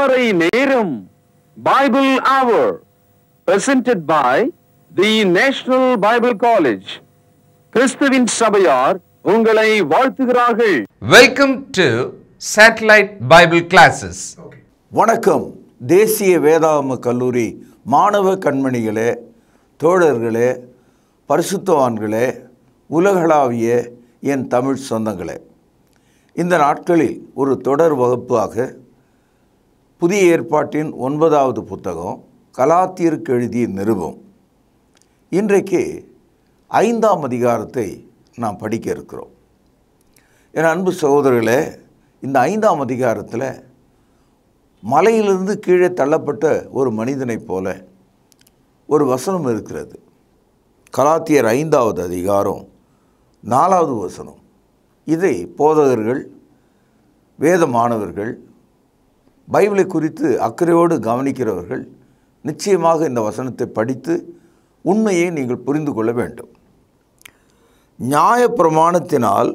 திருமறை நேரம் Bible Hour presented by the National Bible College. கிறிஸ்துவின் சபையார் உங்களை வாழ்த்துகிறார்கள். Welcome to Satellite Bible Classes. வணக்கம். தேசிய வேதாகம கல்லூரி மாணவ கண்மணிகளே, தோழர்களே, பரிசுத்தவான்களே, உலகளாவிய என் தமிழ் சொந்தங்களே, இந்த நாட்களில் ஒரு தொடர் வகுப்பாக புதிய ஏற்பாட்டின் 9வது புத்தகம் கலாத்தியருக்கு எழுதிய நிருபம். இன்றைக்கு 5ஆம் அதிகாரத்தை நாம் படிக்க இருக்கிறோம். என் அன்பு சகோதரர்களே, இந்த 5ஆம் அதிகாரத்தில் மலையிலிருந்து கீழே தள்ளப்பட்ட ஒரு மனிதனைப் போல ஒரு வசனம் இருக்கிறது. கலாத்தியர் 5வது அதிகாரம் 4வது வசனம். இதை போதகர்கள், வேத மாணவர்கள், பைபிளை குறித்து அக்கறையோடு கவனிக்கிறவர்கள் நிச்சயமாக இந்த வசனத்தை படித்து உண்மையை நீங்கள் புரிந்து கொள்ள வேண்டும். நியாயப்பிரமாணத்தினால்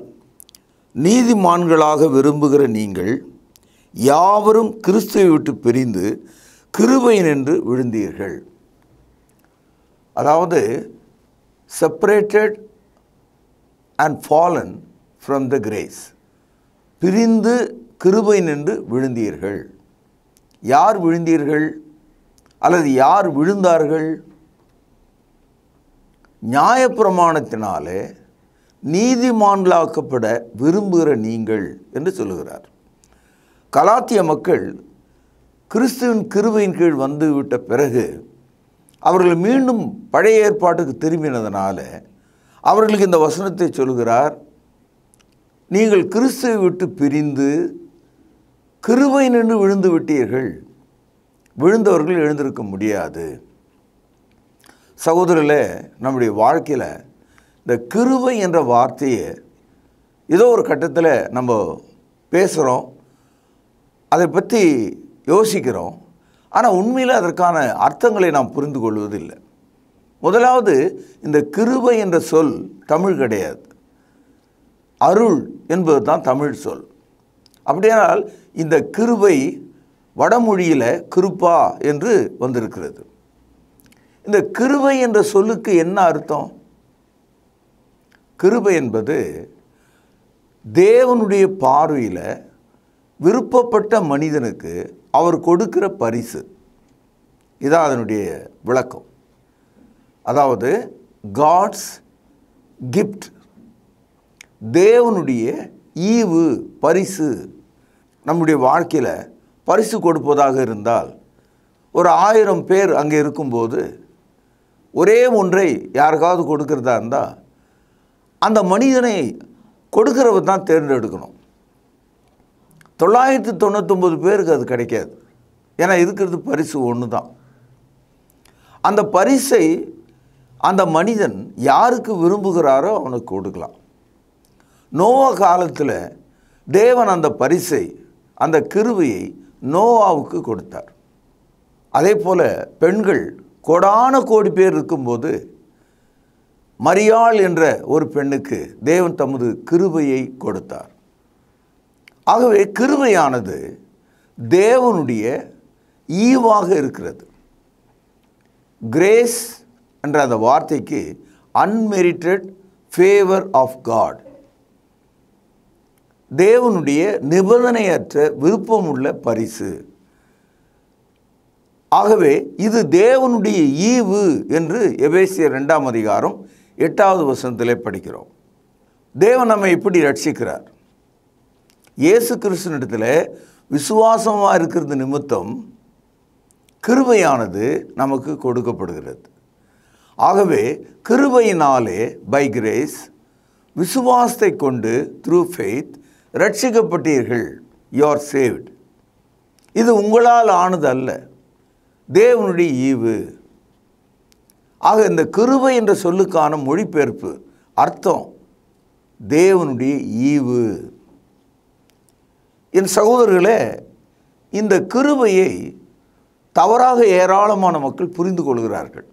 நீதிமான்களாக விரும்புகிற நீங்கள் யாவரும் கிறிஸ்துவை விட்டு பிரிந்து கிருபையினின்று விழுந்தீர்கள். அதாவது separated and fallen from the grace. பிரிந்து கிருபையினின்று விழுந்தீர்கள். யார் விழுந்தீர்கள் அல்லது யார் விழுந்தார்கள்? நியாயப்பிரமாணத்தினாலே நீதிமான்களாக்கப்பட விரும்புகிற நீங்கள் என்று சொல்லுகிறார். கலாத்திய மக்கள் கிறிஸ்துவின் கிருபையின் கீழ் வந்துவிட்ட பிறகு அவர்கள் மீண்டும் பழைய ஏற்பாட்டுக்கு திரும்பினதுனால அவர்களுக்கு இந்த வசனத்தை சொல்கிறார். நீங்கள் கிறிஸ்துவை விட்டு பிரிந்து கிருபை நின்று விழுந்து விட்டீர்கள். விழுந்தவர்கள் எழுந்திருக்க முடியாது. சகோதரர்களே, நம்முடைய வாழ்க்கையில் இந்த கிருபை என்ற வார்த்தையை ஏதோ ஒரு கட்டத்தில் நம்ம பேசுகிறோம், அதை பற்றி யோசிக்கிறோம். ஆனால் உண்மையில் அதற்கான அர்த்தங்களை நாம் புரிந்து கொள்வதில்லை. முதலாவது, இந்த கிருபை என்ற சொல் தமிழ் கிடையாது, அருள் என்பது தான் தமிழ் சொல். அப்படியானால் இந்த கிருபை வடமொழியில் கிருபா என்று வந்திருக்கிறது. இந்த கிருபை என்ற சொல்லுக்கு என்ன அர்த்தம்? கிருபை என்பது தேவனுடைய பார்வையில் விருப்பப்பட்ட மனிதனுக்கு அவர் கொடுக்கிற பரிசு. இதான் அதனுடைய விளக்கம். அதாவது காட்ஸ் கிஃப்ட், தேவனுடைய ஈவு, பரிசு. நம்முடைய வாழ்க்கையில் பரிசு கொடுப்பதாக இருந்தால் ஒரு 1000 பேர் அங்கே இருக்கும்போது ஒரே ஒன்றை யாருக்காவது கொடுக்கிறதா இருந்தால் அந்த மனிதனை கொடுக்கிறவர் தான் தேர்ந்தெடுக்கணும். 999 பேருக்கு அது கிடைக்காது. ஏன்னா இருக்கிறது பரிசு ஒன்று தான். அந்த பரிசை அந்த மனிதன் யாருக்கு விரும்புகிறாரோ அவனுக்கு கொடுக்கலாம். நோவா காலத்தில் தேவன் அந்த பரிசை, அந்த கிருபையை நோவாவுக்கு கொடுத்தார். அதே போல் பெண்கள் கோடான கோடி பேர் இருக்கும்போது மரியாள் என்ற ஒரு பெண்ணுக்கு தேவன் தமது கிருபையை கொடுத்தார். ஆகவே கிருபையானது தேவனுடைய ஈவாக இருக்கிறது. கிரேஸ் என்ற அந்த வார்த்தைக்கு அன்மெரிட்டட் ஃபேவர் ஆஃப் காட், தேவனுடைய நிபந்தனையற்ற விருப்பமுள்ள பரிசு. ஆகவே இது தேவனுடைய ஈவு என்று எபேசியர் 2ஆம் அதிகாரம் 8வது வசனத்திலே படிக்கிறோம். தேவன் நம்மை எப்படி ரட்சிக்கிறார்? இயேசு கிறிஸ்துவினிடத்தில் விசுவாசமாக இருக்கிறது நிமித்தம் கிருபையானது நமக்கு கொடுக்கப்படுகிறது. ஆகவே கிருபையினாலே, பை கிரேஸ், விசுவாசத்தை கொண்டு த்ரூ ஃபெய்த் ரட்சிக்கப்பட்டீர்கள். You are saved. இது உங்களால் ஆனது அல்ல, தேவனுடைய ஈவு. ஆக இந்த கிருபை என்ற சொல்லுக்கான மொழிபெயர்ப்பு அர்த்தம் தேவனுடைய ஈவு. என் சகோதரர்களே, இந்த கிருபையை தவறாக ஏராளமான மக்கள் புரிந்து கொள்கிறார்கள்.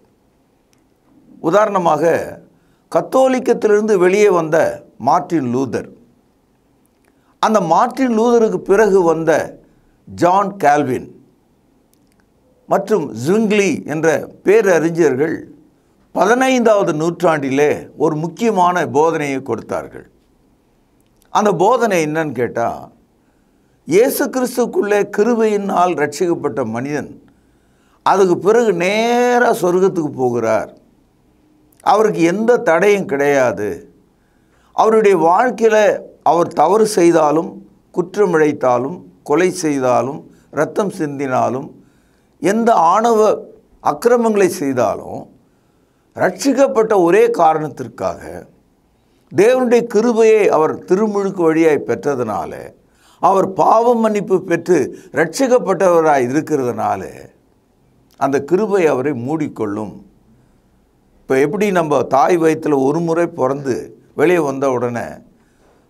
உதாரணமாக, கத்தோலிக்கத்திலிருந்து வெளியே வந்த மார்ட்டின் லூதர், அந்த மார்ட்டின் லூதருக்கு பிறகு வந்த ஜான் கால்வின், மற்றும் ஜுங்லி என்ற பேரறிஞர்கள் 15வது நூற்றாண்டிலே ஒரு முக்கியமான போதனையை கொடுத்தார்கள். அந்த போதனை என்னன்னு கேட்டால், இயேசு கிறிஸ்துக்குள்ளே கிருபையினால் ரட்சிக்கப்பட்ட மனிதன் அதுக்கு பிறகு நேராக சொர்க்கத்துக்கு போகிறார். அவருக்கு எந்த தடையும் கிடையாது. அவருடைய வாழ்க்கையில் அவர் தவறு செய்தாலும், குற்றம் இழைத்தாலும், கொலை செய்தாலும், இரத்தம் சிந்தினாலும், எந்த ஆணவ அக்கிரமங்களை செய்தாலும், ரட்சிக்கப்பட்ட ஒரே காரணத்திற்காக தேவனுடைய கிருபையை அவர் திருமுழுக்கு வழியாய் பெற்றதுனால, அவர் பாவ மன்னிப்பு பெற்று ரட்சிக்கப்பட்டவராய் இருக்கிறதுனால அந்த கிருபை அவரை மூடிக்கொள்ளும். இப்போ எப்படி நம்ம தாய் வயிற்றில் ஒரு முறை பிறந்து வெளியே வந்த உடனே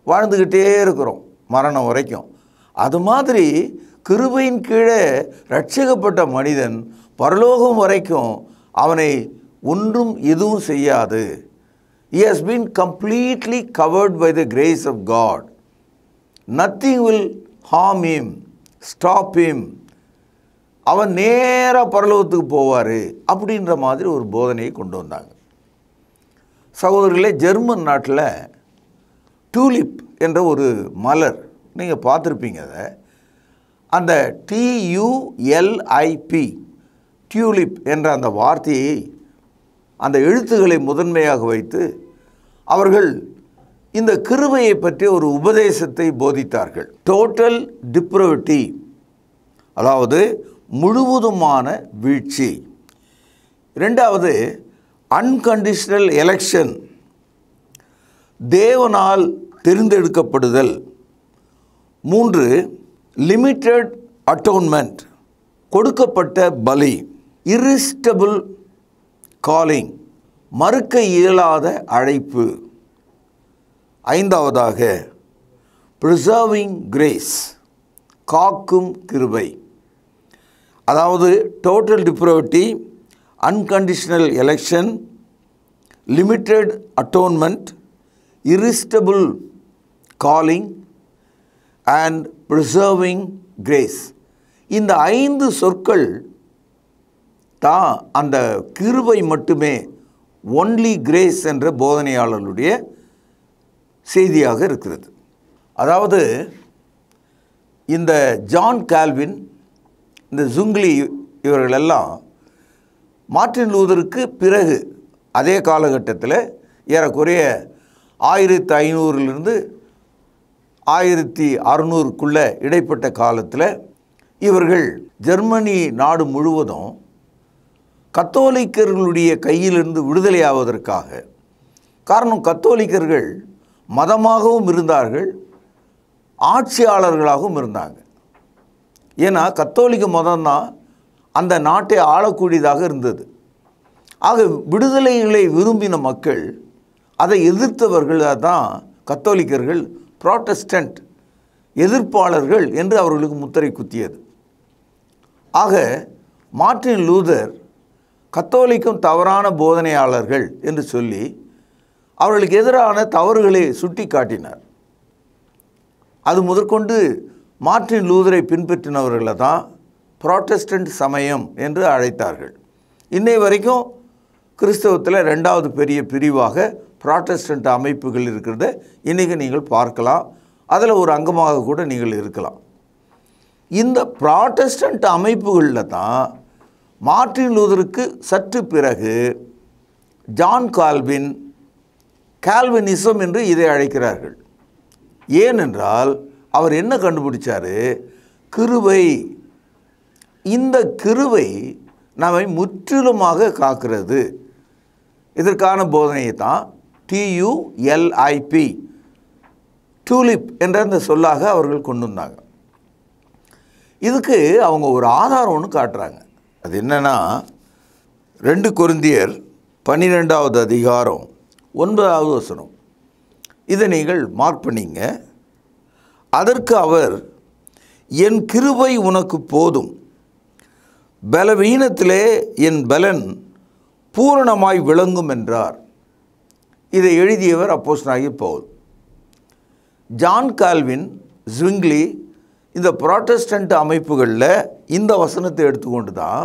வாழ்ந்துக்கிட்டே இருக்கிறோம் மரணம் வரைக்கும், அது மாதிரி கிருபையின் கீழே ரட்சிக்கப்பட்ட மனிதன் பரலோகம் வரைக்கும் அவனை ஒன்றும் எதுவும் செய்யாது. He has been completely covered by the grace of God. Nothing will harm him, stop him. அவன் நேராக பரலோகத்துக்கு போவார் அப்படின்ற மாதிரி ஒரு போதனையை கொண்டு வந்தாங்க. சகோதரர்களே, ஜெர்மன் நாட்டில் டியூலிப் என்ற ஒரு மலர், நீங்கள் பார்த்துருப்பீங்க. அதை அந்த TULIP டியூலிப் என்ற அந்த வார்த்தையை, அந்த எழுத்துக்களை முதன்மையாக வைத்து அவர்கள் இந்த கிருபையை பற்றி ஒரு உபதேசத்தை போதித்தார்கள். டோட்டல் டிப்ரவிட்டி, அதாவது முழுவதுமான வீழ்ச்சி. இரண்டாவது அன்கண்டிஷனல் எலெக்ஷன், தேவனால் தெரிந்தெடுக்கப்படுதல். 3 லிமிட்டட் அட்டோன்மெண்ட், கொடுக்கப்பட்ட பலி. இரிஸ்டபிள் காலிங், மறுக்க இயலாத அழைப்பு. 5வதாக ப்ரிசர்விங் கிரேஸ், காக்கும் கிருபை. அதாவது total depravity, unconditional election, limited atonement, irresistible calling and preserving grace. இந்த 5 சொற்கள் தான் அந்த கிருபை மட்டுமே, ஒன்லி கிரேஸ் என்ற போதனையாளர்களுடைய செய்தியாக இருக்கிறது. அதாவது இந்த ஜான் கால்வின், இந்த ஜுங்லி, இவர்களெல்லாம் மார்ட்டின் லூதருக்கு பிறகு அதே காலகட்டத்தில் ஏறக்குறைய 1500 1600 இடைப்பட்ட காலத்தில் இவர்கள் ஜெர்மனி நாடு முழுவதும் கத்தோலிக்கர்களுடைய கையிலிருந்து விடுதலையாவதற்காக, காரணம் கத்தோலிக்கர்கள் மதமாகவும் இருந்தார்கள், ஆட்சியாளர்களாகவும் இருந்தாங்க. ஏன்னா கத்தோலிக்க மதம்தான் அந்த நாட்டை ஆளக்கூடியதாக இருந்தது. ஆக விடுதலைகளை விரும்பின மக்கள், அதை எதிர்த்தவர்கள் தான் கத்தோலிக்கர்கள், புராட்டஸ்டன்ட் எதிர்ப்பாளர்கள் என்று அவர்களுக்கு முத்திரை குத்தியது. ஆக மார்ட்டின் லூதர் கத்தோலிக்கும் தவறான போதனையாளர்கள் என்று சொல்லி அவர்களுக்கு எதிரான தவறுகளை சுட்டி காட்டினார். அது முதற்கொண்டு மார்ட்டின் லூதரை பின்பற்றினவர்களை தான் புராட்டஸ்டன்ட் சமயம் என்று அழைத்தார்கள். இன்னை வரைக்கும் கிறிஸ்தவத்தில் 2வது பெரிய பிரிவாக புராட்டஸ்டன்ட் அமைப்புகள் இருக்கிறத இன்றைக்கி நீங்கள் பார்க்கலாம். அதில் ஒரு அங்கமாக கூட நீங்கள் இருக்கலாம். இந்த புராட்டஸ்டன்ட் அமைப்புகளில் தான் மார்ட்டின் லூதருக்கு சற்று பிறகு ஜான் கால்வின், கால்வினிசம் என்று இதை அழைக்கிறார்கள். ஏனென்றால் அவர் என்ன கண்டுபிடிச்சார்? கிருபை. இந்த கிருபை நம்மை முற்றிலுமாக காக்கிறது. இதற்கான போதனையை தான் TULIP டியூலிப் என்ற அந்த சொல்லாக அவர்கள் கொண்டு வந்தாங்க. இதுக்கு அவங்க ஒரு ஆதாரம் ஒன்று காட்டுறாங்க. அது என்னன்னா 2 கொரிந்தியர் 12வது அதிகாரம் 9வது வசனம். இதை நீங்கள் மார்க் பண்ணிங்க. அதற்கு அவர், என் கிருபை உனக்கு போதும், பலவீனத்திலே என் பலன் பூரணமாய் விளங்கும் என்றார். இதை எழுதியவர் அப்போஸ்தலனாகிய பவுல். ஜான் கால்வின், ஜுங்லி, இந்த புராட்டஸ்டன்ட் அமைப்புகளில் இந்த வசனத்தை எடுத்துக்கொண்டு தான்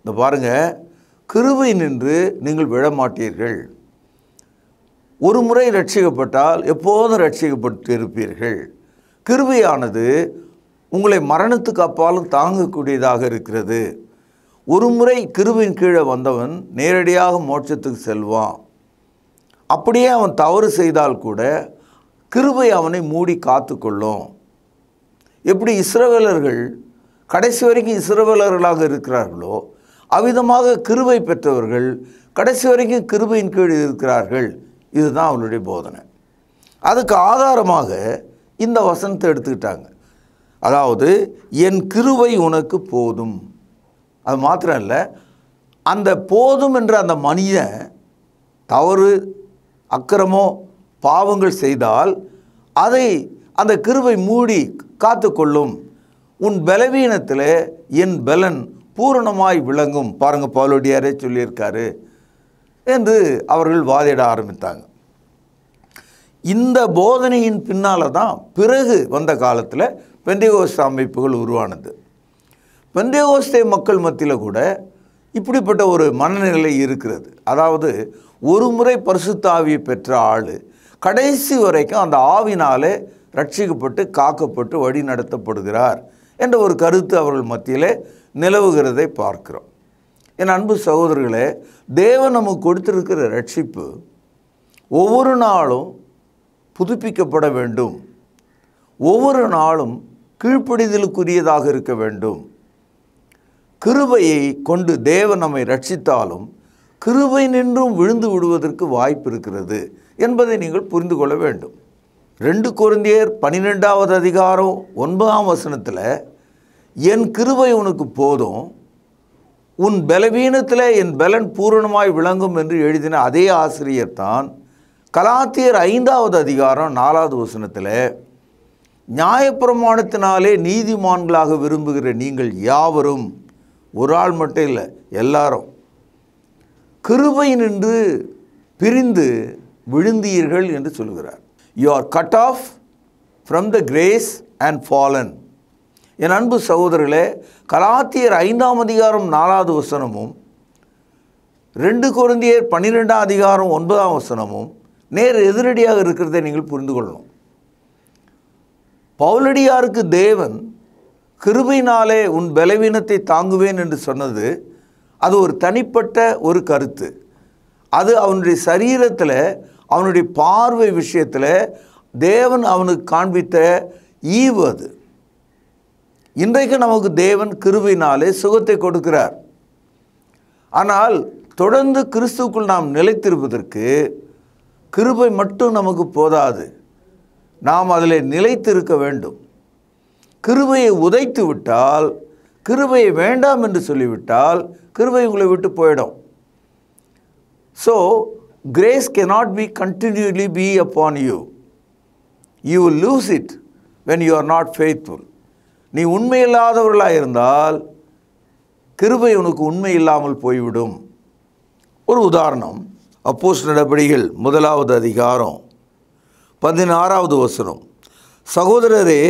இந்த பாருங்க, கிருபை நின்று நீங்கள் விழமாட்டீர்கள். ஒரு முறை ரட்சிக்கப்பட்டால் எப்போதும் ரட்சிக்கப்பட்டு இருப்பீர்கள். கிருபையானது உங்களை மரணத்துக்கு அப்பாலும் தாங்கக்கூடியதாக இருக்கிறது. ஒரு முறை கிருபையின் கீழே வந்தவன் நேரடியாக மோட்சத்துக்கு செல்வான். அப்படியே அவன் தவறு செய்தால் கூட கிருபை அவனை மூடி காத்து கொள்ளும். எப்படி இஸ்ரவேலர்கள் கடைசி வரைக்கும் இஸ்ரவேலர்களாக இருக்கிறார்களோ அவ்விதமாக கிருபை பெற்றவர்கள் கடைசி வரைக்கும் கிருபையின் கீழ் இருக்கிறார்கள். இதுதான் அவளுடைய போதனை. அதுக்கு ஆதாரமாக இந்த வசனத்தை எடுத்துக்கிட்டாங்க. அதாவது, என் கிருபை உனக்கு போதும். அது மாத்திரம் இல்லை, அந்த போதும் என்ற அந்த மனிதன் தவறு அக்கிரமோ பாவங்கள் செய்தால் அதை அந்த கிருபை மூடி காத்து கொள்ளும். உன் பலவீனத்தில் என் பலன் பூரணமாய் விளங்கும். பாருங்கள், பவுலடியாரே சொல்லியிருக்காரு என்று அவர்கள் வாதிட ஆரம்பித்தாங்க. இந்த போதனையின் பின்னால் தான் பிறகு வந்த காலத்தில் பெந்தேகோஸ்தே அமைப்புகள் உருவானது. பெந்தேகோஸ்தே மக்கள் மத்தியில் கூட இப்படிப்பட்ட ஒரு மனநிலை இருக்கிறது. அதாவது, ஒரு முறை பரிசுத்த ஆவியை பெற்ற ஆள் கடைசி வரைக்கும் அந்த ஆவினாலே ரட்சிக்கப்பட்டு காக்கப்பட்டு வழி நடத்தப்படுகிறார் என்ற ஒரு கருத்து அவர்கள் மத்தியில் நிலவுகிறதை பார்க்கிறோம். என் அன்பு சகோதரர்களே, தேவன் நமக்கு கொடுத்திருக்கிற ரட்சிப்பு ஒவ்வொரு நாளும் புதுப்பிக்கப்பட வேண்டும். ஒவ்வொரு நாளும் கீழ்ப்படிதலுக்குரியதாக இருக்க வேண்டும். கிருபையை கொண்டு தேவன் நம்மை ரட்சித்தாலும் கிருபை நின்றும் விழுந்து விடுவதற்கு வாய்ப்பு இருக்கிறது என்பதை நீங்கள் புரிந்து கொள்ள வேண்டும். 2 கொரிந்தியர் 12வது அதிகாரம் 9ஆம் வசனத்தில் என் கிருபை உனக்கு போதும், உன் பலவீனத்தில் என் பலன் பூரணமாய் விளங்கும் என்று எழுதின அதே ஆசிரியர் தான் கலாத்தியர் 5வது அதிகாரம் 4வது வசனத்தில் நியாயப்பிரமாணத்தினாலே நீதிமான்களாக விரும்புகிற நீங்கள் யாவரும், ஒரு ஆள் மட்டும் இல்லை, எல்லாரும் கிருபை நின்று பிரிந்து விழுந்தீர்கள் என்று சொல்கிறார். You are cut off from the grace and fallen. என் அன்பு சகோதரர்களே, கலாத்தியர் 5ஆம் அதிகாரம் 4வது வசனமும் 2 கொரிந்தியர் 12ஆம் அதிகாரம் 9ஆம் வசனமும் நேர் எதிரடியாக இருக்கிறதை நீங்கள் புரிந்து கொள்ளணும். பவுலடியாருக்கு தேவன் கிருபையினாலே உன் பலவீனத்தை தாங்குவேன் என்று சொன்னது அது ஒரு தனிப்பட்ட ஒரு கருத்து. அது அவனுடைய சரீரத்தில், அவனுடைய பார்வை விஷயத்தில் தேவன் அவனுக்கு காண்பித்த ஈவு. அது இன்றைக்கு நமக்கு தேவன் கிருபையினாலே சுகத்தை கொடுக்கிறார். ஆனால் தொடர்ந்து கிறிஸ்துவுக்குள் நாம் நிலைத்திருப்பதற்கு கிருபை மட்டும் நமக்கு போதாது. நாம் அதில் நிலைத்திருக்க வேண்டும். கிருபையை உதைத்து விட்டால், கிருபையை வேண்டாம் என்று சொல்லிவிட்டால் கிருபை உங்களை விட்டு போயிடும். So grace cannot be continually be upon you. You will lose it when you are not faithful. நீ உண்மையில்லாதவர்களாக இருந்தால் கிருபை உனக்கு உண்மை இல்லாமல் போய்விடும். ஒரு உதாரணம், அப்போஸ்தலர் நடபடிகள் 1வது அதிகாரம் 16வது வசனம். சகோதரரே,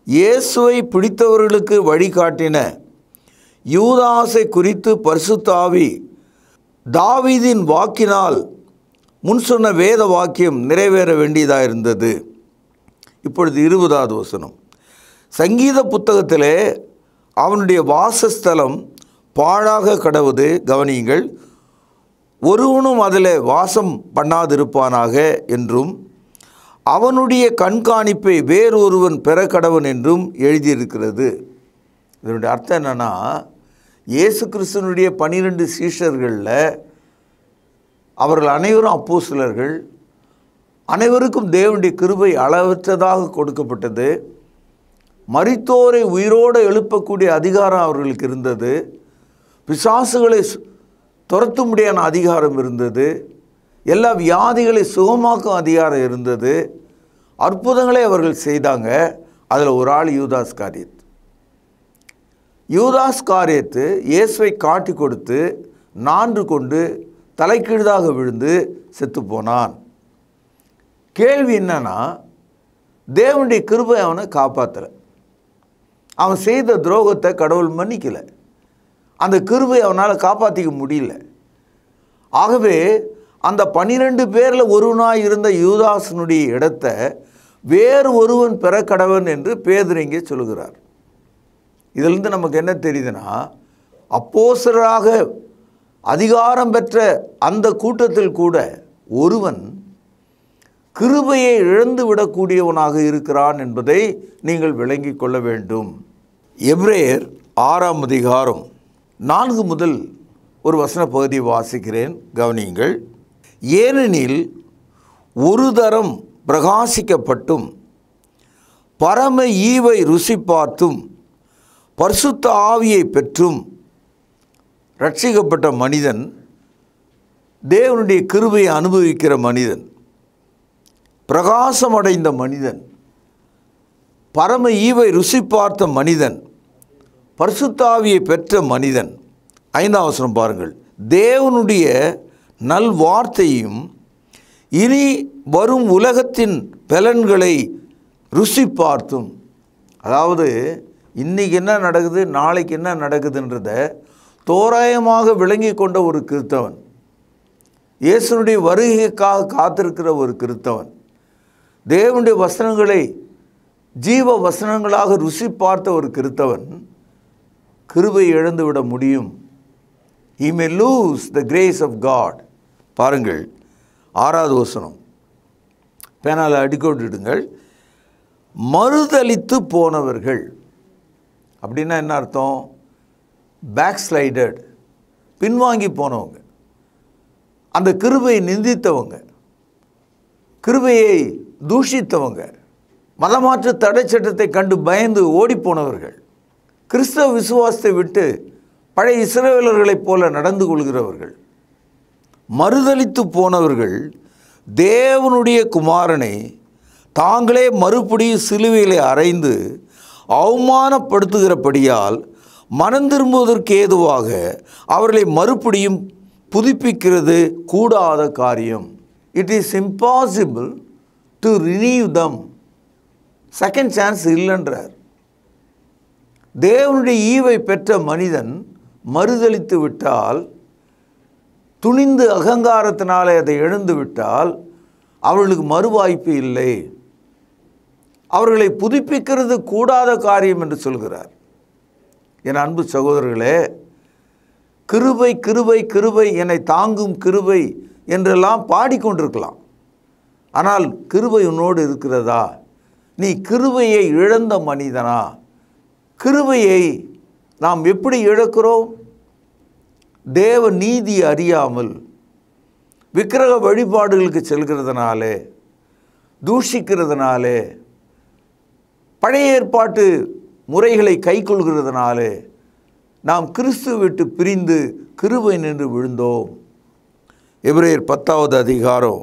இயேசுவை பிடித்தவர்களுக்கு வழிகாட்டின யூதாசை குறித்து பரிசுத்த ஆவி தாவீதின் வாக்கினால் முன் சொன்ன வேத வாக்கியம் நிறைவேற வேண்டியதாக இருந்தது. இப்பொழுது 20வது வசனம். சங்கீத புத்தகத்திலே அவனுடைய வாசஸ்தலம் பாழாக கடவுது, கவனியுங்கள், ஒருவனும் அதில் வாசம் பண்ணாதிருப்பானாக என்றும் அவனுடைய கண்காணிப்பை வேறொருவன் பெற கடவன் என்றும் எழுதியிருக்கிறது. இதனுடைய அர்த்தம் என்னென்னா, இயேசு கிறிஸ்துவனுடைய 12 சீஷர்களில் அவர்கள் அனைவரும் அப்போஸ்தலர்கள். அனைவருக்கும் தேவனுடைய கிருபை அளவற்றதாக கொடுக்கப்பட்டது. மரித்தோரை உயிரோடு எழுப்பக்கூடிய அதிகாரம் அவர்களுக்கு இருந்தது. பிசாசுகளை துரத்த முடியாத அதிகாரம் இருந்தது. எல்லா வியாதிகளை சுகமாக்கும் அதிகாரம் இருந்தது. அற்புதங்களை அவர்கள் செய்தாங்க. அதில் ஒரு ஆள் யூதாஸ் காரியத். யூதாஸ் காரியத்து இயேசுவை காட்டி கொடுத்து 4 கொண்டு தலைக்கீழாக விழுந்து செத்து போனான். கேள்வி என்னன்னா, தேவனுடைய கிருபை அவனை காப்பாற்றலை. அவன் செய்த துரோகத்தை கடவுள் மன்னிக்கலை. அந்த கிருபை அவனால் காப்பாற்றிக்க முடியல. ஆகவே அந்த 12 பேரில் ஒருவனாக இருந்த யூதாசனுடைய இடத்தை வேறு ஒருவன் பெற கடவன் என்று பேதுரு இங்கே சொல்லுகிறார். இதிலிருந்து நமக்கு என்ன தெரியுதுன்னா, அப்போஸ்தலராக அதிகாரம் பெற்ற அந்த கூட்டத்தில் கூட ஒருவன் கிருபையை இழந்து விடக்கூடியவனாக இருக்கிறான் என்பதை நீங்கள் விளங்கிக் கொள்ள வேண்டும். எபிரேயர் 6ஆம் அதிகாரம் 4 முதல் ஒரு வசன பகுதியை வாசிக்கிறேன், கவனியுங்கள். ஏனெனில் ஒரு தரம் பிரகாசிக்கப்பட்டும் பரம ஈவை ருசி பார்த்தும் பரிசுத்த ஆவியை பெற்றும் ரட்சிக்கப்பட்ட மனிதன், தேவனுடைய கிருபையை அனுபவிக்கிற மனிதன், பிரகாசமடைந்த மனிதன், பரம ஈவை ருசி பார்த்த மனிதன், பரிசுத்த ஆவியை பெற்ற மனிதன். 5ஆம் வசனம் பாருங்கள். தேவனுடைய நல்வார்த்தையும் இனி வரும் உலகத்தின் பலன்களை ருசி பார்த்தும், அதாவது இன்றைக்கி என்ன நடக்குது, நாளைக்கு என்ன நடக்குதுன்றத தோராயமாக விளங்கி கொண்ட ஒரு கிறிஸ்தவன், இயேசுனுடைய வருகைக்காக காத்திருக்கிற ஒரு கிறிஸ்தவன், தேவனுடைய வசனங்களை ஜீவ வசனங்களாக ருசி பார்த்த ஒரு கிறிஸ்தவன் கிருபை இழந்து விட முடியும். He may lose the grace of God. பாருங்கள் 6வது வசனம், பேனால அடிக்கோடிடுங்கள். மறுதலித்து போனவர்கள் அப்படின்னா என்ன அர்த்தம்? பேக்ஸ்லைடட், பின்வாங்கி போனவங்க, அந்த கிருபையை நிந்தித்தவங்க, கிருபையை தூஷித்தவங்க, மதமாற்று தடை சட்டத்தை கண்டு பயந்து ஓடிப்போனவர்கள், கிறிஸ்தவ விசுவாசத்தை விட்டு பழைய இஸ்ரவேலர்களைப் போல நடந்து கொள்கிறவர்கள், மறுதலித்து போனவர்கள் தேவனுடைய குமாரனை தாங்களே மறுபடியும் சிலுவையிலே அறைந்து அவமானப்படுத்துகிறபடியால் மனம் திரும்புவதற்கு ஏதுவாக அவர்களை மறுபடியும் புதுப்பிக்கிறது கூடாத காரியம். It is impossible to renew them. Second chance இல்லைன்றார். தேவனுடைய ஈவை பெற்ற மனிதன் மறுதலித்து விட்டால், துணிந்து அகங்காரத்தினாலே அதை இழந்து விட்டால் அவர்களுக்கு மறுவாய்ப்பு இல்லை. அவர்களை புதுப்பிக்கிறது கூடாத காரியம் என்று சொல்கிறார். என் அன்பு சகோதரர்களே, கிருபை கிருபை கிருபை என்னை தாங்கும் கிருபை என்றெல்லாம் பாடிக்கொண்டிருக்கலாம். ஆனால் கிருபை உன்னோடு இருக்கிறதா? நீ கிருபையை இழந்த மனிதனா? கிருபையை நாம் எப்படி இழக்கிறோம்? தேவ நீதி அறியாமல் விக்கிரக வழிபாடுகளுக்கு செல்கிறதுனாலே, தூஷிக்கிறதுனாலே, பழைய ஏற்பாட்டு முறைகளை கை கொள்கிறதுனாலே நாம் கிறிஸ்து விட்டு பிரிந்து கிருபை நின்று விழுந்தோம். எபிரேயர் 10வது அதிகாரம்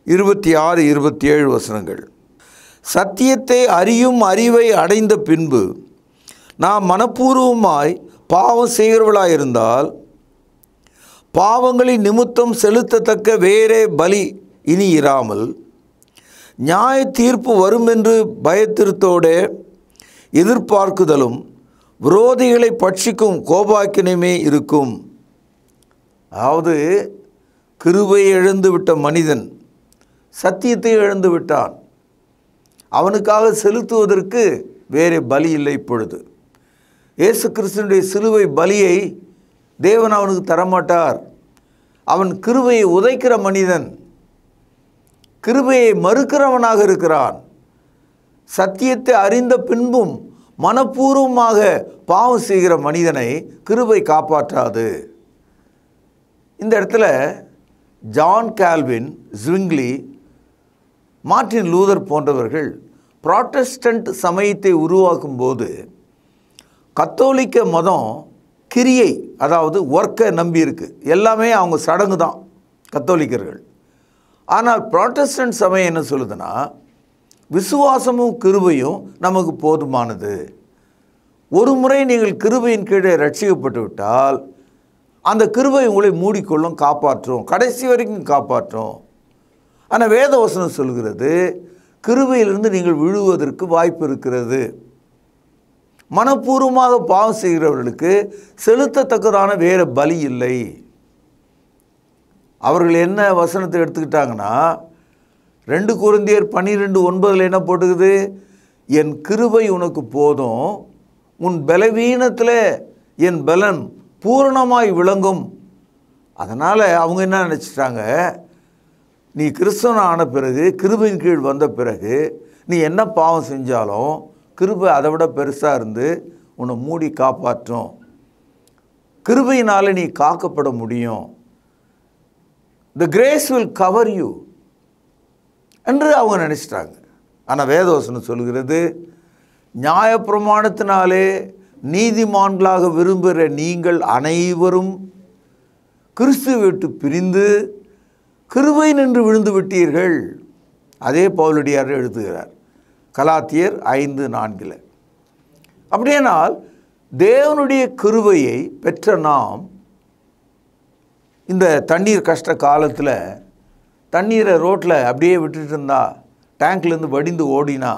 26, 27 வசனங்கள். சத்தியத்தை அறியும் அறிவை அடைந்த பின்பு நாம் மனப்பூர்வமாய் பாவம் செய்கிறவர்களாயிருந்தால் பாவங்களின் நிமித்தம் செலுத்தத்தக்க வேறே பலி இனி இராமல் நியாய தீர்ப்பு வரும் என்று பயத்திருத்தோடு எதிர்பார்க்குதலும் விரோதிகளை பட்சிக்கும் கோபாக்கினமே இருக்கும். அதாவது கிருபையை இழந்து விட்ட மனிதன் சத்தியத்தை இழந்து விட்டான். அவனுக்காக செலுத்துவதற்கு வேறு பலி இல்லை. இப்பொழுது இயேசு கிறிஸ்துவினுடைய சிலுவை பலியை தேவன் அவனுக்கு தரமாட்டார். அவன் கிருபையை உதைக்கிற மனிதன், கிருபையை மறுக்கிறவனாக இருக்கிறான். சத்தியத்தை அறிந்த பின்பும் மனப்பூர்வமாக பாவம் செய்கிற மனிதனை கிருபை காப்பாற்றாது. இந்த இடத்துல John Calvin, Zwingli, Martin Luther போன்றவர்கள் புராட்டஸ்டன்ட் சமயத்தை உருவாக்கும் போது கத்தோலிக்க மதம் கிரியை, அதாவது ஒர்க்கை நம்பி இருக்கு. எல்லாமே அவங்க சடங்கு தான் கத்தோலிக்கர்கள். ஆனால் புராட்டஸ்டன்ட் சமயம் என்ன சொல்லுதுன்னா, விசுவாசமும் கிருபையும் நமக்கு போதுமானது. ஒரு முறை நீங்கள் கிருபையின் கீழே ரட்சிக்கப்பட்டு விட்டால் அந்த கிருபை உங்களை மூடிக்கொள்ளும், காப்பாற்றும், கடைசி வரைக்கும் காப்பாற்றும். ஆனால் வேதவசனம் சொல்கிறது கிருபையிலிருந்து நீங்கள் விழுவதற்கு வாய்ப்பு இருக்கிறது. மனப்பூர்வமாக பாவம் செய்கிறவர்களுக்கு செலுத்தத்தக்கதான வேறு பலி இல்லை. அவர்கள் என்ன வசனத்தை எடுத்துக்கிட்டாங்கன்னா 2 கொரிந்தியர் 12:9 என்ன போட்டுக்குது? என் கிருபை உனக்கு போதும், உன் பலவீனத்தில் என் பலன் பூரணமாய் விளங்கும். அதனால் அவங்க என்ன நினச்சிட்டாங்க, நீ கிறிஸ்தவன் ஆன பிறகு, கிருபையின் கீழ் வந்த பிறகு நீ என்ன பாவம் செஞ்சாலும் கிருபை அதை விட பெருசாக இருந்து உன்னை மூடி காப்பாற்றும், கிருபையினால் நீ காக்கப்பட முடியும், the grace will cover you என்று அவங்க நினச்சிட்டாங்க. ஆனால் வேதவசனம் சொல்கிறது, நியாயப்பிரமாணத்தினாலே நீதிமான்களாக விரும்புகிற நீங்கள் அனைவரும் கிறிஸ்துவை விட்டு பிரிந்து கிருபை நின்று விழுந்து விட்டீர்கள். அதே பவுலடியார் எழுதுகிறார் கலாத்தியர் 5:4. அப்படியானால் தேவனுடைய கிருபையை பெற்ற நாம் இந்த தண்ணீர் கஷ்ட காலத்தில் தண்ணீரை ரோட்டில் அப்படியே விட்டுட்டு இருந்தா, டேங்க்லேருந்து வடிந்து ஓடினா,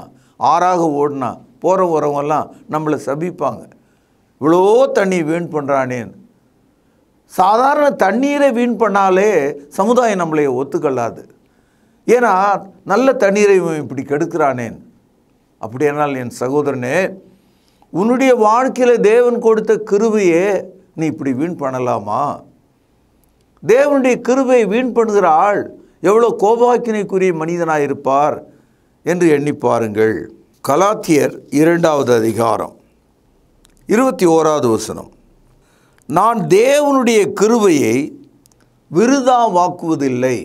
ஆறாக ஓடினா போகிற வரவங்கெல்லாம் நம்மளை சபிப்பாங்க, இவ்வளோ தண்ணி வீண் பண்ணுறானேன்னு. சாதாரண தண்ணீரை வீண் பண்ணாலே சமுதாயம் நம்மளை ஒத்துக்கொள்ளாது. ஏன்னா நல்ல தண்ணீரை இப்படி கெடுக்கிறானேன். அப்படியானால் என் சகோதரனே, உன்னுடைய வாழ்க்கையில் தேவன் கொடுத்த கிருபையே நீ இப்படி வீண் பண்ணலாமா? தேவனுடைய கிருபை வீண் பண்ணுகிற ஆள் எவ்வளோ கோபாக்கினைக்குரிய மனிதனாக இருப்பார் என்று எண்ணி பாருங்கள். கலாத்தியர் 2வது அதிகாரம் 21வது வசனம், நான் தேவனுடைய கிருபையை விருதாவாக்குவதில்லை.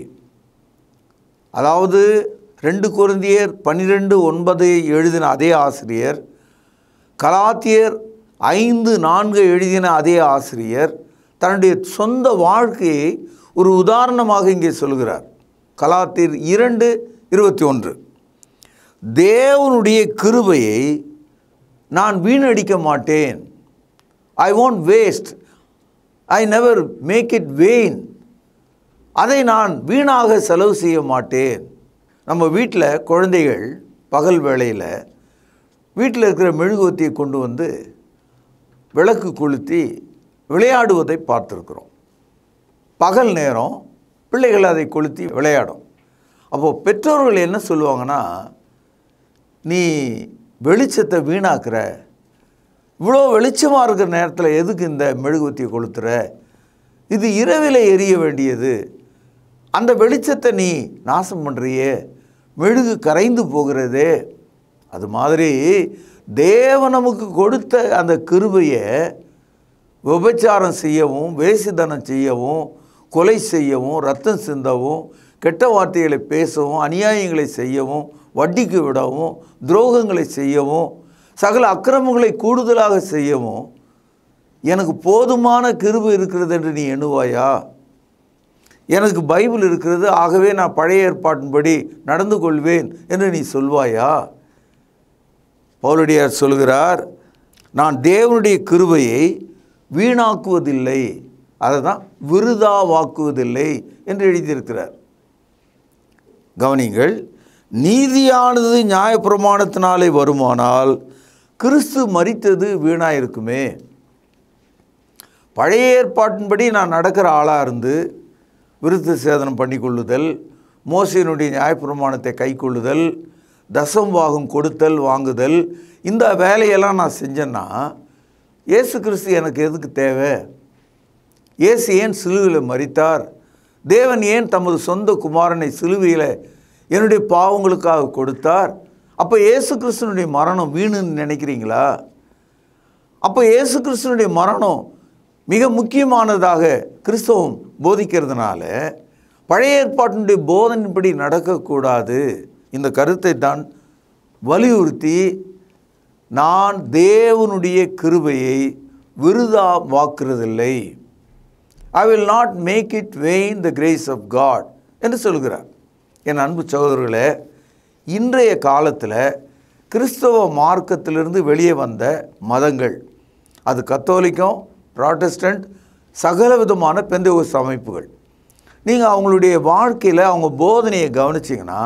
அதாவது 2 கொரிந்தியர் 12:9 எழுதின அதே ஆசிரியர், கலாத்தியர் 5:4 எழுதின அதே ஆசிரியர் தன்னுடைய சொந்த வாழ்க்கையை ஒரு உதாரணமாக இங்கே சொல்கிறார். கலாத்தியர் 2:21, தேவனுடைய கிருபையை நான் வீணடிக்க மாட்டேன். ஐ won't waste, I never make it vain. அதை நான் வீணாக செலவு செய்ய மாட்டேன். நம்ம வீட்டில் குழந்தைகள் பகல் வேளையில் வீட்டில் இருக்கிற மெழுகுவர்த்தியை கொண்டு வந்து விளக்கு கொளுத்தி விளையாடுவதை பார்த்துருக்குறோம். பகல் நேரம் பிள்ளைகள் அதை கொளுத்தி விளையாடும். அப்போது பெற்றோர்கள் என்ன சொல்லுவாங்கன்னா, நீ வெளிச்சத்தை வீணாக்குற, இவ்வளோ வெளிச்சமாக இருக்கிற நேரத்தில் எதுக்கு இந்த மெழுகுவர்த்தியை கொளுத்துற, இது இரவில் எரிய வேண்டியது, அந்த வெளிச்சத்தை நீ நாசம் பண்ணுறியே, மெழுகு கரைந்து போகிறதே. அது மாதிரி தேவன் நமக்கு கொடுத்த அந்த கிருபையை விபச்சாரம் செய்யவும், வேசித்தனம் செய்யவும், கொலை செய்யவும், ரத்தம் சிந்தவும், கெட்ட வார்த்தைகளை பேசவும், அநியாயங்களை செய்யவும், வட்டிக்கு விடவும், துரோகங்களை செய்யவும், சகல அக்கிரமங்களை கூடுதலாக செய்யவும் எனக்கு போதுமான கிருபை இருக்கிறது என்று நீ எண்ணுவாயா? எனக்கு பைபிள் இருக்கிறது, ஆகவே நான் பழைய ஏற்பாட்டின்படி நடந்து கொள்வேன் என்று நீ சொல்வாயா? பவுலடியார் சொல்கிறார், நான் தேவனுடைய கிருபையை வீணாக்குவதில்லை, அதை தான் விருதாவாக்குவதில்லை என்று எழுதியிருக்கிறார். கவனிங்கள், நீதியானது நியாயப்பிரமாணத்தினாலே வருமானால் கிறிஸ்து மரித்தது வீணாக இருக்குமே. பழைய ஏற்பாட்டின்படி நான் நடக்கிற ஆளாக இருந்து விருத்த சேதனம் பண்ணி கொள்ளுதல், மோசேயினுடைய நியாயப்பிரமாணத்தை கை கொள்ளுதல், தசம் பாகம் கொடுத்தல் வாங்குதல், இந்த வேலையெல்லாம் நான் செஞ்சேன்னா இயேசு கிறிஸ்து எனக்கு எதுக்கு தேவை? இயேசு ஏன் சிலுவையில் மரித்தார்? தேவன் ஏன் தமது சொந்த குமாரனை சிலுவையில் என்னுடைய பாவங்களுக்காக கொடுத்தார்? அப்போ இயேசு கிறிஸ்துனுடைய மரணம் வீணுன்னு நினைக்கிறீங்களா? அப்போ இயேசு கிறிஸ்துனுடைய மரணம் மிக முக்கியமானதாக கிறிஸ்தவம் போதிக்கிறதுனால பழைய ஏற்பாட்டினுடைய போதனைப்படி நடக்கக்கூடாது. இந்த கருத்தை தான் வலியுறுத்தி நான் தேவனுடைய கிருபையை விருதா வாக்குறதில்லை, I will not make it vain the grace of God என்று சொல்கிறார். என் அன்பு சகோதரர்களே, இன்றைய காலத்தில் கிறிஸ்தவ மார்க்கத்திலிருந்து வெளியே வந்த மதங்கள், அது கத்தோலிக்கம், புராட்டஸ்டன்ட், சகல விதமான பெந்தேகோஸ்து அமைப்புகள், நீங்கள் அவங்களுடைய வாழ்க்கையில் அவங்க போதனையை கவனிச்சிங்கன்னா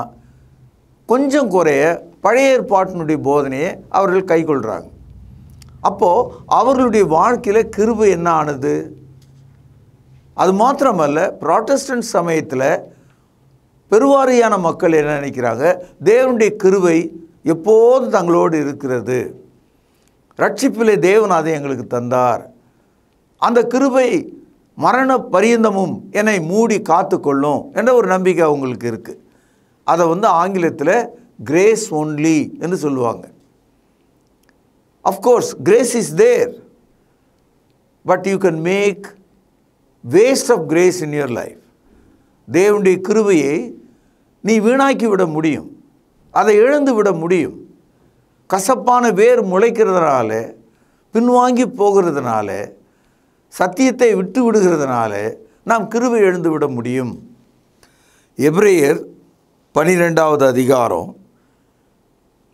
கொஞ்சம் குறைய பழைய ஏற்பாட்டினுடைய போதனையை அவர்கள் கைக்கொள்கிறாங்க. அப்போது அவர்களுடைய வாழ்க்கையில் கிருபை என்ன ஆனது? அது மாத்திரமல்ல, புராட்டஸ்டன்ட் சமயத்தில் பெருவாரியான மக்கள் என்ன நினைக்கிறாங்க? தேவனுடைய கிருபை எப்போது தங்களோடு இருக்கிறது, ரட்சிப்பிலே தேவன் அதை எங்களுக்கு தந்தார், அந்த கிருபை மரண பரியந்தமும் என்னை மூடி காத்து கொள்ளும் என்ற ஒரு நம்பிக்கை அவங்களுக்கு இருக்குது. அதை ஆங்கிலத்தில் கிரேஸ் ஒன்லி என்று சொல்லுவாங்க. Of course grace is there, but you can make waste of grace in your life. தேவனுடைய கிருபையை நீ வீணாக்கி விட முடியும், அதை இழந்து விட முடியும். கசப்பான வேர் முளைக்கிறதுனால, பின்வாங்கி போகிறதுனால, சத்தியத்தை விட்டு விடுகிறதுனால நாம் கிருபை எழுந்து விட முடியும். எபிரேயர் 12வது அதிகாரம்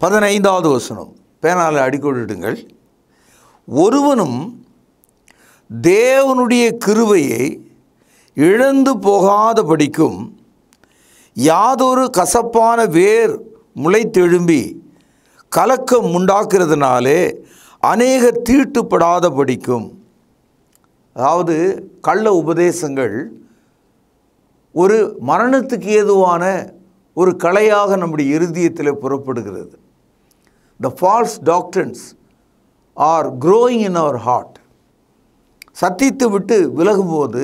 15வது வசனம், பேனால அடிக்கோடிடுங்கள். ஒருவனும் தேவனுடைய கிருபையை இழந்து போகாதபடிக்கும் யாதொரு கசப்பான வேர் முளைத்தெழும்பி கலக்கம் உண்டாக்குறதுனாலே அநேகர் தீட்டுப்படாதபடிக்கும். அதாவது கள்ள உபதேசங்கள் ஒரு மரணத்துக்கு ஏதுவான ஒரு கலையாக நம்முடைய இருதயத்தில் புறப்படுகிறது. The false doctrines are growing in our heart. சத்தியத்தை விட்டு விலகும்போது,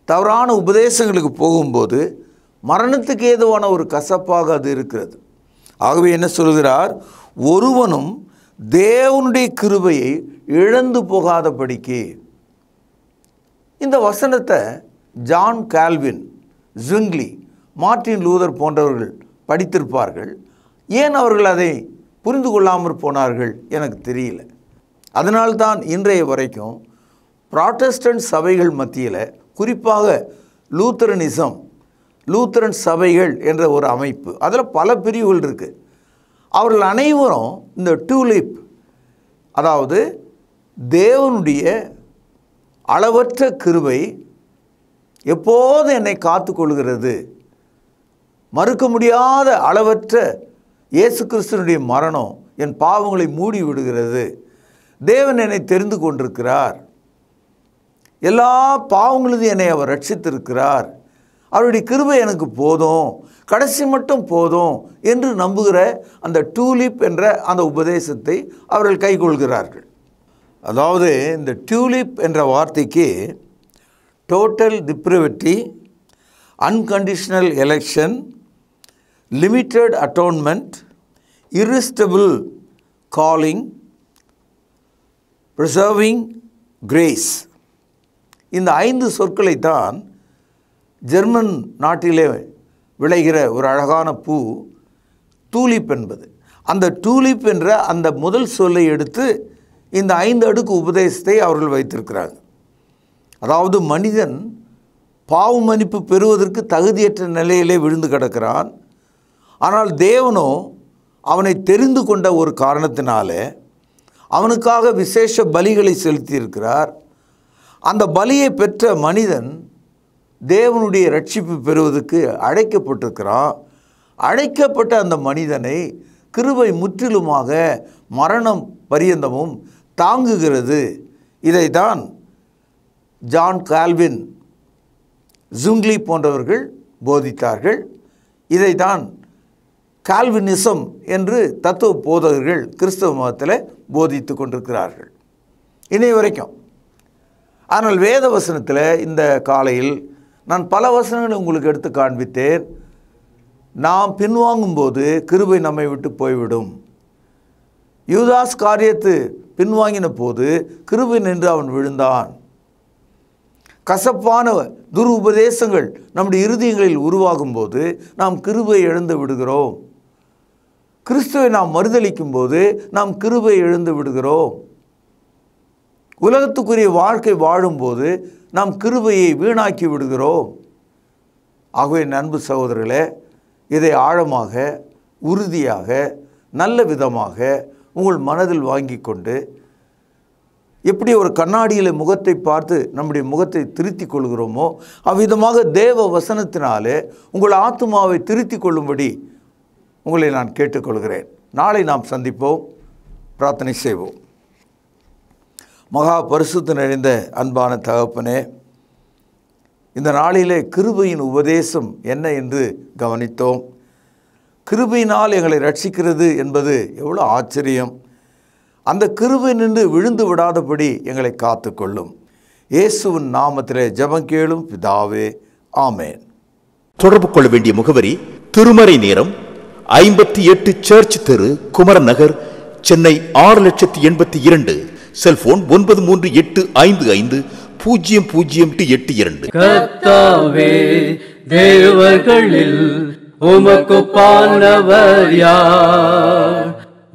தவறான உபதேசங்களுக்கு போகும்போது மரணத்துக்கு ஏதுவான ஒரு கசப்பாக அது இருக்கிறது. ஆகவே என்ன சொல்கிறார்? ஒருவனும் தேவனுடைய கிருபையை இழந்து போகாதபடிக்கு. இந்த வசனத்தை ஜான் கால்வின், ஜுங்லி, மார்ட்டின் லூதர் போன்றவர்கள் படித்திருப்பார்கள். ஏன் அவர்கள் அதை புரிந்து கொள்ளாமல் போனார்கள் எனக்கு தெரியல. அதனால்தான் இன்றைய வரைக்கும் புராட்டஸ்டன்ட் சபைகள் மத்தியில், குறிப்பாக லூத்தரனிசம், லூத்தரன் சபைகள் என்ற ஒரு அமைப்பு, அதில் பல பிரிவுகள் இருக்குது. அவர்கள் அனைவரும் இந்த டூலிப், அதாவது தேவனுடைய அளவற்ற கிருபை எப்போது என்னை காத்து கொள்கிறது, மறுக்க முடியாத அளவற்ற இயேசு கிறிஸ்துவினுடைய மரணம் என் பாவங்களை மூடி விடுகிறது, தேவன் என்னை தெரிந்து கொண்டிருக்கிறார், எல்லா பாவங்களும் என்னை அவர் ரட்சித்திருக்கிறார், அவருடைய கிருபை எனக்கு போதும், கடைசி மட்டும் போதும் என்று நம்புகிற அந்த டூலிப் என்ற அந்த உபதேசத்தை அவர்கள் கைக்கொள்கிறார்கள். அதாவது இந்த டியூலிப் என்ற வார்த்தைக்கு total depravity, unconditional election, limited atonement, irresistible calling, preserving grace, இந்த 5 சொற்களைத்தான் ஜெர்மன் நாட்டிலே விளைகிற ஒரு அழகான பூ டூலிப் என்பது. அந்த டூலிப் என்ற அந்த முதல் சொல்லை எடுத்து இந்த 5 அடுக்கு உபதேசத்தை அவர்கள் வைத்திருக்கிறாங்க. அதாவது மனிதன் பாவ மன்னிப்பு பெறுவதற்கு தகுதியற்ற நிலையிலே விழுந்து கிடக்கிறான். ஆனால் தேவனோ அவனை தெரிந்து கொண்ட ஒரு காரணத்தினால அவனுக்காக விசேஷ பலிகளை செலுத்தியிருக்கிறார். அந்த பலியை பெற்ற மனிதன் தேவனுடைய ரட்சிப்பு பெறுவதற்கு அழைக்கப்பட்டிருக்கிறான். அழைக்கப்பட்ட அந்த மனிதனை கிருபை முற்றிலுமாக மரணம் பரியந்தமும் தாங்குகிறது. இதைத்தான் ஜான் கால்வின், ஜுங்லி போன்றவர்கள் போதித்தார்கள். இதைத்தான் கால்வினிசம் என்று தத்துவ போதகர்கள் கிறிஸ்தவ மதத்தில் போதித்து கொண்டிருக்கிறார்கள் இன்றைய வரைக்கும். ஆனால் வேத வசனத்தில் இந்த காலையில் நான் பல வசனங்களை உங்களுக்கு எடுத்து காண்பித்தேன். நாம் பின்வாங்கும்போது கிருபை நம்மை விட்டு போய்விடும். யூதாஸ் காரியத்து பின்வாங்கின போது கிருபை நின்று அவன் விழுந்தான். கசப்பான துரு உபதேசங்கள் நம்முடைய இருதயங்களில் உருவாகும் போது நாம் கிருபை இழந்து விடுகிறோம். கிறிஸ்துவை நாம் மறுதலிக்கும் போது நாம் கிருபை இழந்து விடுகிறோம். உலகத்துக்குரிய வாழ்க்கை வாழும்போது நாம் கிருபையை வீணாக்கி விடுகிறோம். ஆகவே அன்பு சகோதரர்களே, இதை ஆழமாக, உறுதியாக, நல்ல விதமாக உங்கள் மனதில் வாங்கி கொண்டு, எப்படி ஒரு கண்ணாடியில் முகத்தை பார்த்து நம்முடைய முகத்தை திருத்தி கொள்கிறோமோ அவ்விதமாக தேவ வசனத்தினாலே உங்கள் ஆத்துமாவை திருத்தி கொள்ளும்படி உங்களை நான் கேட்டுக்கொள்கிறேன். நாளை நாம் சந்திப்போம். பிரார்த்தனை செய்வோம். மகா பரிசுத்த நிறைந்த அன்பான தகப்பனே, இந்த நாளிலே கிருபையின் உபதேசம் என்ன என்று கவனித்தோம். கிருபையினால் எங்களை ரட்சிக்கிறது என்பது எவ்வளோ ஆச்சரியம். அந்த கிருபை நின்று விழுந்து விடாதபடி எங்களை காத்துக்கொள்ளும். இயேசுவின் நாமத்திலே ஜெபம் கேளும் பிதாவே, ஆமேன். தொடர்பு கொள்ள வேண்டிய முகவரி: திருமறை நேரம், 58 சர்ச் தெரு, குமரன் நகர், சென்னை 6082. செல்போன் 9385500882. கர்த்தாவே, தேவர்களில் உமக்குப்பானவர் யார்?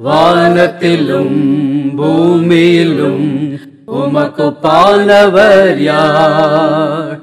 வானத்திலும் பூமியிலும் உமக்குப்பானவர் யார்?